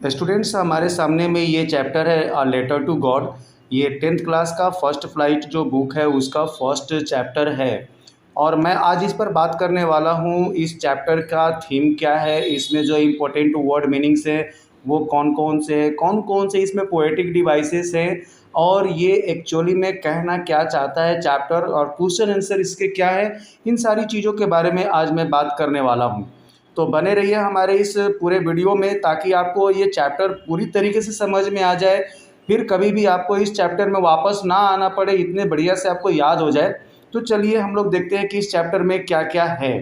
Students, हमारे सामने में ये चैप्टर है अ लेटर टू गॉड। ये 10th क्लास का फर्स्ट फ्लाइट जो बुक है उसका फर्स्ट चैप्टर है। और मैं आज इस पर बात करने वाला हूँ। इस चैप्टर का थीम क्या है, इसमें जो इम्पोर्टेंट वर्ड मीनिंग्स है वो कौन कौन से हैं, कौन कौन से इसमें पोएटिक डिवाइसेस हैं, और ये एक्चुअली में कहना क्या चाहता है चैप्टर, और क्वेश्चन आंसर इसके क्या है। इन सारी चीज़ों के बारे में आज मैं बात करने वाला हूँ। तो बने रहिए हमारे इस पूरे वीडियो में ताकि आपको ये चैप्टर पूरी तरीके से समझ में आ जाए, फिर कभी भी आपको इस चैप्टर में वापस ना आना पड़े, इतने बढ़िया से आपको याद हो जाए। तो चलिए हम लोग देखते हैं कि इस चैप्टर में क्या क्या है।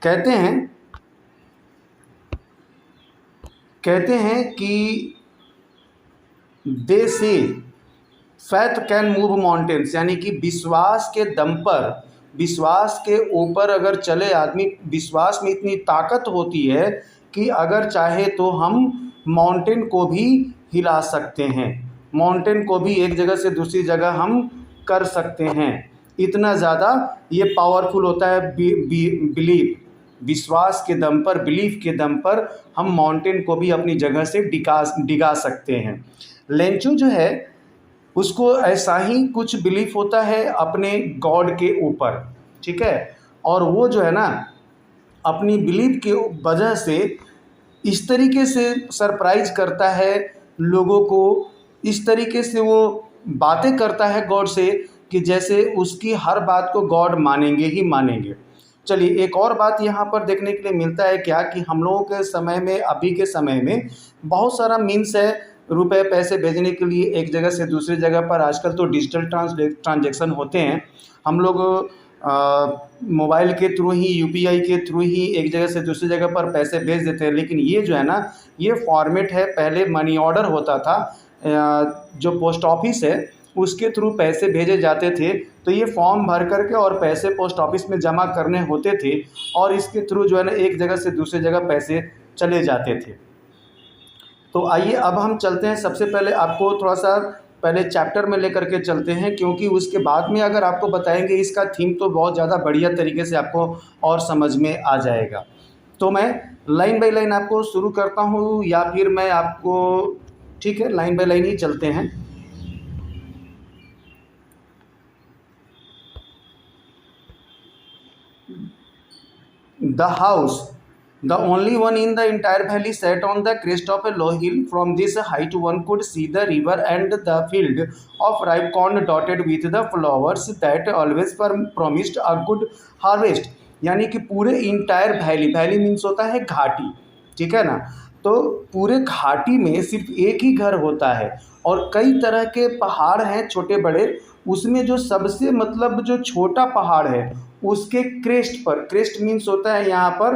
कहते हैं कहते हैं कि दे से फैथ कैन मूव माउंटेन्स, यानी कि विश्वास के दम पर, विश्वास के ऊपर अगर चले आदमी, विश्वास में इतनी ताकत होती है कि अगर चाहे तो हम माउंटेन को भी हिला सकते हैं, माउंटेन को भी एक जगह से दूसरी जगह हम कर सकते हैं। इतना ज़्यादा ये पावरफुल होता है बिलीफ, विश्वास के दम पर, बिलीफ के दम पर हम माउंटेन को भी अपनी जगह से डिगा सकते हैं। लेंचू जो है उसको ऐसा ही कुछ बिलीफ होता है अपने गॉड के ऊपर, ठीक है। और वो जो है ना, अपनी बिलीफ के वजह से इस तरीके से सरप्राइज करता है लोगों को, इस तरीके से वो बातें करता है गॉड से कि जैसे उसकी हर बात को गॉड मानेंगे ही मानेंगे। चलिए, एक और बात यहाँ पर देखने के लिए मिलता है क्या कि हम लोगों के समय में, अभी के समय में बहुत सारा मीन्स है रुपए पैसे भेजने के लिए एक जगह से दूसरी जगह पर। आजकल तो डिजिटल ट्रांजैक्शन होते हैं, हम लोग मोबाइल के थ्रू ही, यूपीआई के थ्रू ही एक जगह से दूसरी जगह पर पैसे भेज देते हैं। लेकिन ये जो है ना, ये फॉर्मेट है, पहले मनी ऑर्डर होता था, जो पोस्ट ऑफिस है उसके थ्रू पैसे भेजे जाते थे। तो ये फॉर्म भर करके और पैसे पोस्ट ऑफिस में जमा करने होते थे, और इसके थ्रू जो है ना एक जगह से दूसरी जगह पैसे चले जाते थे। तो आइए अब हम चलते हैं, सबसे पहले आपको थोड़ा सा पहले चैप्टर में लेकर के चलते हैं, क्योंकि उसके बाद में अगर आपको बताएंगे इसका थीम तो बहुत ज़्यादा बढ़िया तरीके से आपको और समझ में आ जाएगा। तो मैं लाइन बाय लाइन आपको शुरू करता हूँ, या फिर मैं आपको, ठीक है, लाइन बाय लाइन ही चलते हैं। The house, the only one in the entire valley, sat on the crest of a low hill. From this height, one could see the river and the field of ripe corn dotted with the flowers that always promised a good harvest. यानी कि पूरे entire valley, valley means होता है घाटी, ठीक है ना। तो पूरे घाटी में सिर्फ एक ही घर होता है, और कई तरह के पहाड़ हैं छोटे बड़े। उसमें जो सबसे मतलब जो छोटा पहाड़ है उसके क्रेस्ट पर, क्रेस्ट मीन्स होता है यहाँ पर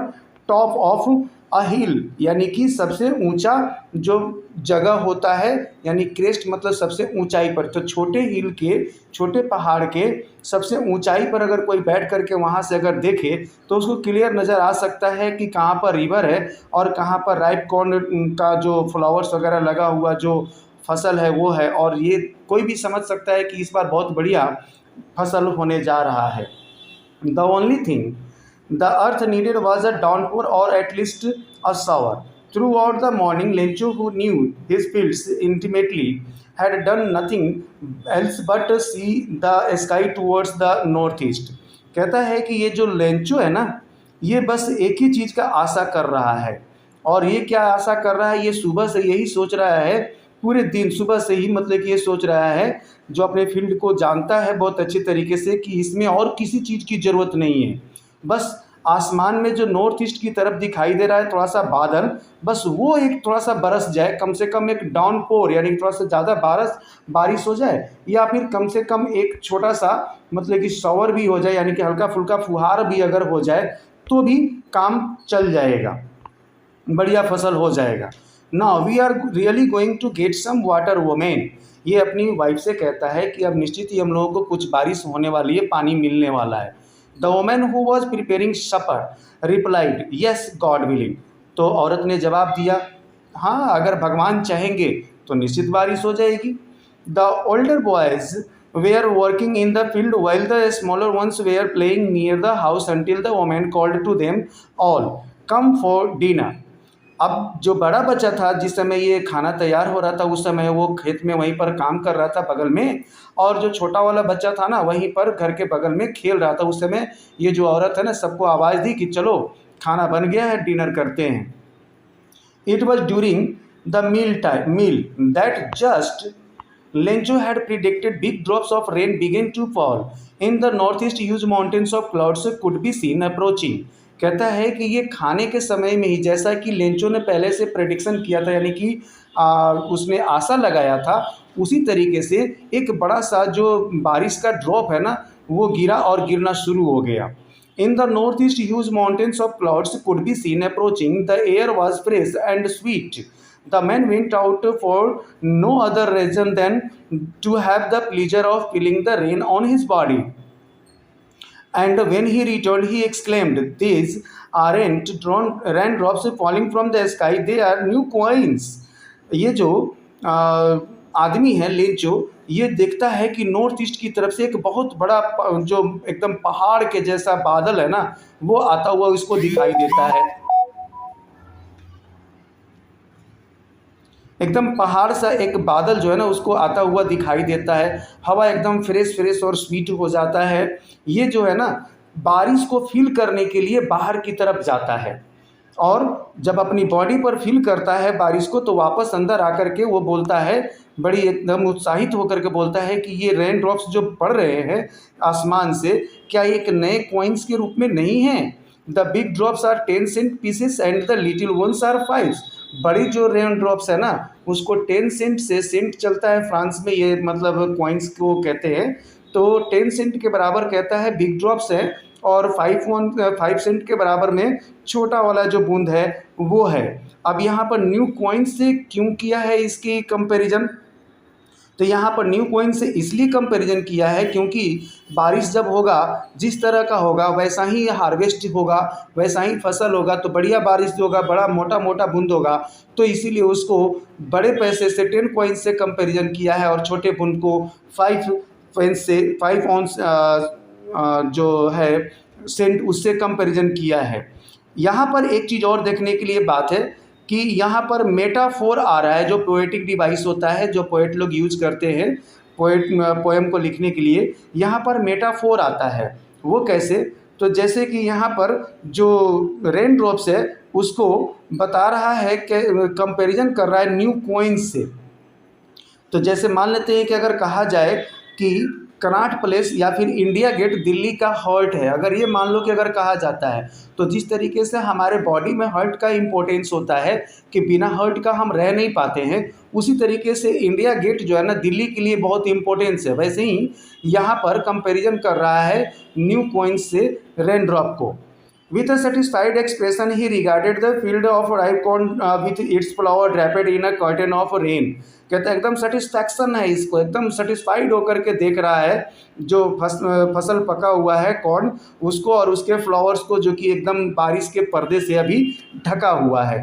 टॉप ऑफ अ हिल, यानी कि सबसे ऊंचा जो जगह होता है, यानी क्रेस्ट मतलब सबसे ऊंचाई पर। तो छोटे हिल के, छोटे पहाड़ के सबसे ऊंचाई पर अगर कोई बैठ करके वहाँ से अगर देखे तो उसको क्लियर नज़र आ सकता है कि कहाँ पर रिवर है और कहाँ पर राइप कॉर्न का जो फ्लावर्स वगैरह लगा हुआ जो फसल है वो है। और ये कोई भी समझ सकता है कि इस बार बहुत बढ़िया फसल होने जा रहा है। The only thing the earth needed was a downpour, or at least a shower. Throughout the morning, Lenchu, who knew his fields intimately, had done nothing else but see the sky towards the northeast. कहता है कि ये जो Lencho है ना, ये बस एक ही चीज़ का आशा कर रहा है। और ये क्या आशा कर रहा है, ये सुबह से यही सोच रहा है, पूरे दिन सुबह से ही मतलब कि ये सोच रहा है, जो अपने फील्ड को जानता है बहुत अच्छी तरीके से कि इसमें और किसी चीज़ की ज़रूरत नहीं है। बस आसमान में जो नॉर्थ ईस्ट की तरफ दिखाई दे रहा है थोड़ा सा बादल, बस वो एक थोड़ा सा बरस जाए, कम से कम एक डाउनपोर, यानी थोड़ा सा ज़्यादा बारिश हो जाए, या फिर कम से कम एक छोटा सा मतलब कि शॉवर भी हो जाए, यानी कि हल्का फुल्का फुहार भी अगर हो जाए तो भी काम चल जाएगा, बढ़िया फसल हो जाएगा। Now we are really going to get some water woman. ये अपनी वाइफ से कहता है कि अब निश्चित ही हम लोगों को कुछ बारिश होने वाली है, पानी मिलने वाला है। The woman who was preparing supper replied yes God willing. तो औरत ने जवाब दिया, हाँ, अगर भगवान चाहेंगे तो निश्चित बारिश हो जाएगी। The older boys were working in the field while the smaller ones were playing near the house until the woman called to them all, come for dinner. अब जो बड़ा बच्चा था, जिस समय ये खाना तैयार हो रहा था, उस समय वो खेत में वहीं पर काम कर रहा था बगल में, और जो छोटा वाला बच्चा था ना, वहीं पर घर के बगल में खेल रहा था। उस समय ये जो औरत है ना, सबको आवाज़ दी कि चलो खाना बन गया है, डिनर करते हैं। It was during the meal that just Lencho had predicted big drops of rain began to fall. In the northeast, huge mountains of clouds could be seen approaching. कहता है कि ये खाने के समय में ही, जैसा कि लेंचो ने पहले से प्रेडिक्शन किया था, यानी कि उसने आशा लगाया था, उसी तरीके से एक बड़ा सा जो बारिश का ड्रॉप है ना, वो गिरा और गिरना शुरू हो गया। In the northeast, huge mountains of clouds could be seen approaching. The air was fresh and sweet. The man went out for no other reason than to have the pleasure of feeling the rain on his body. And when he returned, he exclaimed, "These aren't raindrops falling from the sky, they are new coins." ये जो आदमी है Lencho, ये देखता है कि north east की तरफ से एक बहुत बड़ा जो एकदम पहाड़ के जैसा बादल है ना, वो आता हुआ उसको दिखाई देता है। एकदम पहाड़ सा एक बादल जो है ना, उसको आता हुआ दिखाई देता है। हवा एकदम फ्रेश फ्रेश और स्वीट हो जाता है। ये जो है ना, बारिश को फील करने के लिए बाहर की तरफ जाता है, और जब अपनी बॉडी पर फील करता है बारिश को, तो वापस अंदर आकर के वो बोलता है, बड़ी एकदम उत्साहित होकर के बोलता है कि ये रेन ड्रॉप्स जो पड़ रहे हैं आसमान से, क्या एक नए कॉइन्स के रूप में नहीं हैं? The big drops are 10 cent pieces and the little ones are 5। बड़ी जो रेन ड्रॉप्स है ना, उसको 10 सेंट से, सेंट चलता है फ्रांस में, ये मतलब कॉइन्स को कहते हैं, तो 10 सेंट के बराबर कहता है बिग ड्रॉप्स है, और 5 सेंट के बराबर में छोटा वाला जो बूंद है वो है। अब यहाँ पर न्यू कॉइन से क्यों किया है इसकी कंपैरिजन? तो यहाँ पर न्यू कॉइन से इसलिए कंपैरिजन किया है क्योंकि बारिश जब होगा, जिस तरह का होगा वैसा ही हार्वेस्ट होगा, वैसा ही फसल होगा। तो बढ़िया बारिश होगा, बड़ा मोटा मोटा बूंद होगा, तो इसीलिए उसको बड़े पैसे से 10 कॉइन से कंपैरिजन किया है, और छोटे बूंद को 5 ऑन्स जो है सेंट, उससे कंपैरिजन किया है। यहाँ पर एक चीज़ और देखने के लिए बात है कि यहाँ पर मेटाफोर आ रहा है, जो पोएटिक डिवाइस होता है, जो पोएट लोग यूज करते हैं पोएम को लिखने के लिए। यहाँ पर मेटाफोर आता है, वो कैसे? तो जैसे कि यहाँ पर जो रेन ड्रॉप्स है उसको बता रहा है कि कंपैरिजन कर रहा है न्यू कॉइन्स से। तो जैसे मान लेते हैं कि अगर कहा जाए कि कनॉट प्लेस या फिर इंडिया गेट दिल्ली का हार्ट है, अगर ये मान लो कि अगर कहा जाता है, तो जिस तरीके से हमारे बॉडी में हार्ट का इम्पोर्टेंस होता है कि बिना हार्ट का हम रह नहीं पाते हैं, उसी तरीके से इंडिया गेट जो है ना, दिल्ली के लिए बहुत इम्पोर्टेंस है। वैसे ही यहाँ पर कंपैरिजन कर रहा है न्यू कॉइन्स से रेन ड्रॉप को। With a satisfied expression, he regarded the field of ripe corn with its flower draped in a curtain of rain. कहते हैं एकदम सेटिस्फैक्शन है इसको, एकदम सेटिस्फाइड होकर के देख रहा है जो फसल पका हुआ है कॉर्न, उसको और उसके फ्लावर्स को, जो कि एकदम बारिश के पर्दे से अभी ढका हुआ है।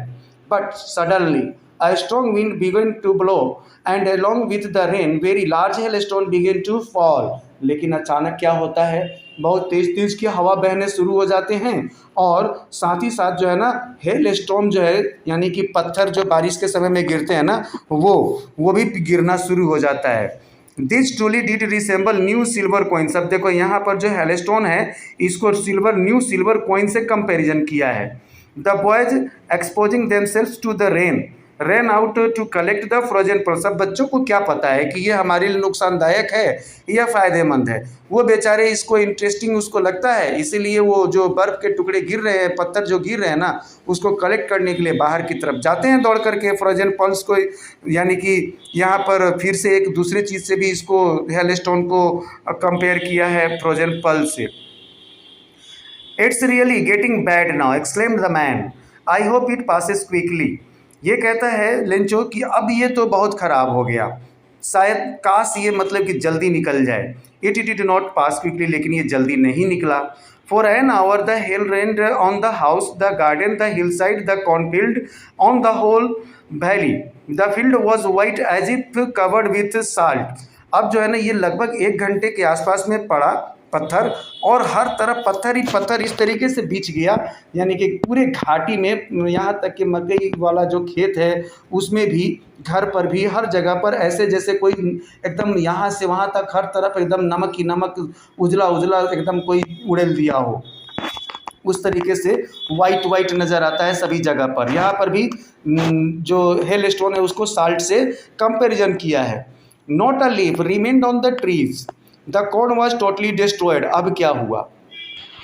But suddenly a strong wind began to blow and along with the rain very large hailstone began to fall. लेकिन अचानक क्या होता है, बहुत तेज तेज की हवा बहने शुरू हो जाते हैं, और साथ ही साथ जो है ना, हेल स्टॉर्म जो है, यानी कि पत्थर जो बारिश के समय में गिरते हैं ना, वो भी गिरना शुरू हो जाता है। This truly did resemble new silver coins. अब देखो यहाँ पर जो हेलस्टोन है, इसको न्यू सिल्वर कॉइन से कंपेरिजन किया है। The boys exposing themselves to the rain ran out to collect the frozen pearls. अब बच्चों को क्या पता है कि ये हमारे लिए नुकसानदायक है या फ़ायदेमंद है? वो बेचारे इसको इंटरेस्टिंग उसको लगता है, इसीलिए वो जो बर्फ़ के टुकड़े गिर रहे हैं, पत्थर जो गिर रहे हैं ना, उसको कलेक्ट करने के लिए बाहर की तरफ जाते हैं दौड़ करके फ्रोजन पल्स को। यानी कि यहाँ पर फिर से एक दूसरे चीज़ से भी इसको हेलस्टोन को कंपेयर किया है फ्रोजन पल्स से। It's really getting bad now exclaimed the man, I hope it passes quickly. ये कहता है लेंचो कि अब ये तो बहुत ख़राब हो गया, शायद काश ये मतलब कि जल्दी निकल जाए। It did not pass quickly, लेकिन ये जल्दी नहीं निकला। For an hour the hail rained on the house, the garden, the hill side, the cornfield, on the whole valley. The field was white as if covered with salt. अब जो है ना, ये लगभग 1 घंटे के आसपास में पड़ा, पत्थर, और हर तरफ पत्थर ही पत्थर इस तरीके से बिछ गया, यानी कि पूरे घाटी में, यहाँ तक कि मकई वाला जो खेत है उसमें भी, घर पर भी, हर जगह पर ऐसे जैसे कोई एकदम यहाँ से वहाँ तक हर तरफ एकदम नमक ही नमक, उजला उजला एकदम कोई उड़ेल दिया हो, उस तरीके से वाइट वाइट नज़र आता है सभी जगह पर। यहाँ पर भी जो हेल स्टोन है उसको साल्ट से कंपैरिजन किया है। Not a leaf remained on the trees, the corn was totally destroyed. अब क्या हुआ,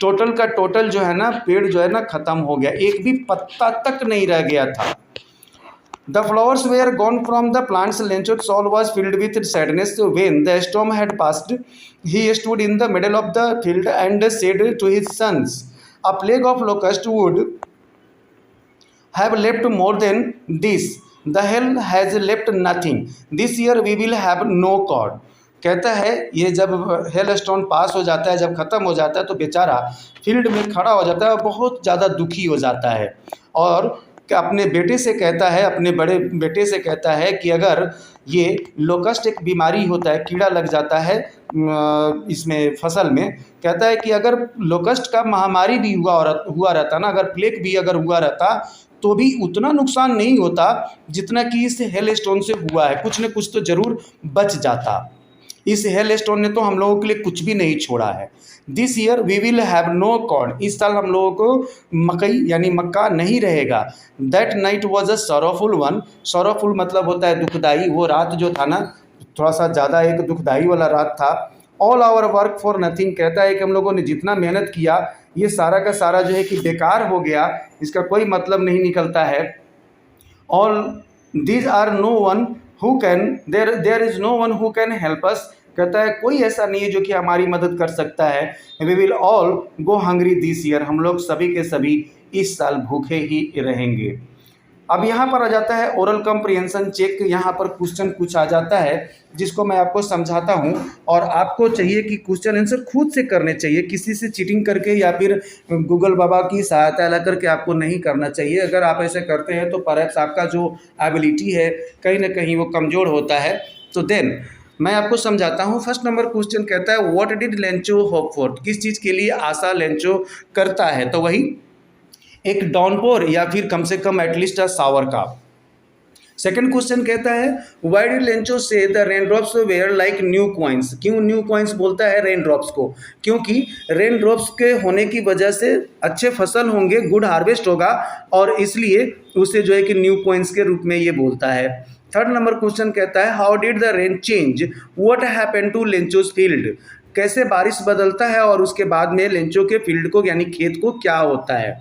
टोटल का टोटल जो है ना पेड़ जो है ना ख़त्म हो गया, एक भी पत्ता तक नहीं रह गया था। The flowers were gone from the plants. Lencho's soul was filled with sadness when the storm had passed. He stood in the middle of the field and said to his sons, "A plague of locusts would have left more than this. The hell has left nothing. This year we will have no corn." कहता है ये जब hello stone पास हो जाता है, जब ख़त्म हो जाता है, तो बेचारा फील्ड में खड़ा हो जाता है और बहुत ज़्यादा दुखी हो जाता है, और अपने बेटे से कहता है, अपने बड़े बेटे से कहता है कि अगर ये लोकस्ट एक बीमारी होता है, कीड़ा लग जाता है इसमें फसल में, कहता है कि अगर लोकस्ट का महामारी भी हुआ रहता ना, अगर प्लेग भी अगर हुआ रहता तो भी उतना नुकसान नहीं होता जितना कि इस हेल स्टोन से हुआ है, कुछ न कुछ तो ज़रूर बच जाता। इस हेल स्टोन ने तो हम लोगों के लिए कुछ भी नहीं छोड़ा है। This year we will have no corn, इस साल हम लोगों को मकई यानी मक्का नहीं रहेगा। That night was a sorrowful one, sorrowful मतलब होता है दुखदाई, वो रात जो था ना थोड़ा सा ज़्यादा एक दुखदाई वाला रात था। All our work for nothing, कहता है कि हम लोगों ने जितना मेहनत किया ये सारा का सारा जो है कि बेकार हो गया, इसका कोई मतलब नहीं निकलता है। All these are no one who can, there is no one who can help us, कहता है कोई ऐसा नहीं है जो कि हमारी मदद कर सकता है। We will all go hungry this year, हम लोग सभी के सभी इस साल भूखे ही रहेंगे। अब यहाँ पर आ जाता है ओरल कॉम्प्रिहेंशन चेक, यहाँ पर क्वेश्चन कुछ आ जाता है जिसको मैं आपको समझाता हूँ, और आपको चाहिए कि क्वेश्चन आंसर खुद से करने चाहिए, किसी से चीटिंग करके या फिर गूगल बाबा की सहायता ला करके आपको नहीं करना चाहिए। अगर आप ऐसे करते हैं तो परहैप्स आपका जो एबिलिटी है कहीं ना कहीं वो कमज़ोर होता है। तो देन मैं आपको समझाता हूँ। फर्स्ट नंबर क्वेश्चन कहता है what did Lencho hope for, किस चीज़ के लिए आशा लेंचो करता है, तो वही एक डाउनपोर या फिर कम से कम एटलीस्ट अ शावर का। सेकंड क्वेश्चन कहता है why did Lencho say the rain drops were like new coins, क्यों न्यू कॉइन्स बोलता है रेन ड्रॉप्स को, क्योंकि रेन ड्रॉप्स के होने की वजह से अच्छे फसल होंगे, गुड हार्वेस्ट होगा, और इसलिए उसे जो है कि न्यू कॉइन्स के रूप में ये बोलता है। थर्ड नंबर क्वेश्चन कहता है how did the rain change what happened to Lencho's field, कैसे बारिश बदलता है और उसके बाद में लेंचो के फील्ड को यानी खेत को क्या होता है।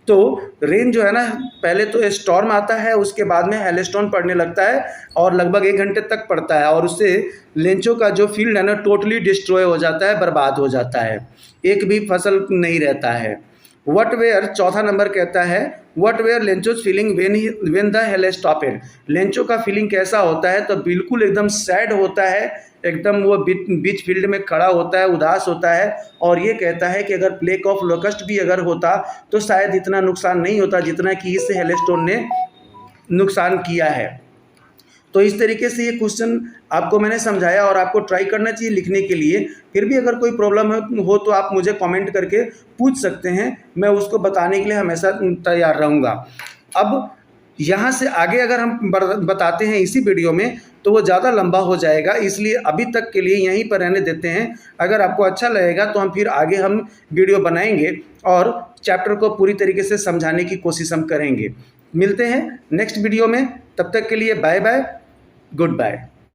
तो रेन जो है ना पहले तो स्टॉर्म आता है, उसके बाद में हेलस्टोन पड़ने लगता है और लगभग 1 घंटे तक पड़ता है, और उससे लेंचो का जो फील्ड है ना टोटली डिस्ट्रॉय हो जाता है, बर्बाद हो जाता है, एक भी फसल नहीं रहता है। वट वेयर चौथा नंबर कहता है what where Lencho's feeling when the hail stopped, Lencho का फीलिंग कैसा होता है, तो बिल्कुल एकदम सैड होता है, एकदम वो बीच फील्ड में खड़ा होता है, उदास होता है, और ये कहता है कि अगर प्लेग ऑफ लोकस्ट भी अगर होता तो शायद इतना नुकसान नहीं होता जितना कि इस हेलस्टोन ने नुकसान किया है। तो इस तरीके से ये क्वेश्चन आपको मैंने समझाया और आपको ट्राई करना चाहिए लिखने के लिए। फिर भी अगर कोई प्रॉब्लम हो तो आप मुझे कमेंट करके पूछ सकते हैं, मैं उसको बताने के लिए हमेशा तैयार रहूँगा। अब यहाँ से आगे अगर हम बताते हैं इसी वीडियो में तो वो ज़्यादा लंबा हो जाएगा, इसलिए अभी तक के लिए यहीं पर रहने देते हैं। अगर आपको अच्छा लगेगा तो हम फिर आगे हम वीडियो बनाएंगे और चैप्टर को पूरी तरीके से समझाने की कोशिश हम करेंगे। मिलते हैं नेक्स्ट वीडियो में, तब तक के लिए बाय बाय, गुड बाय।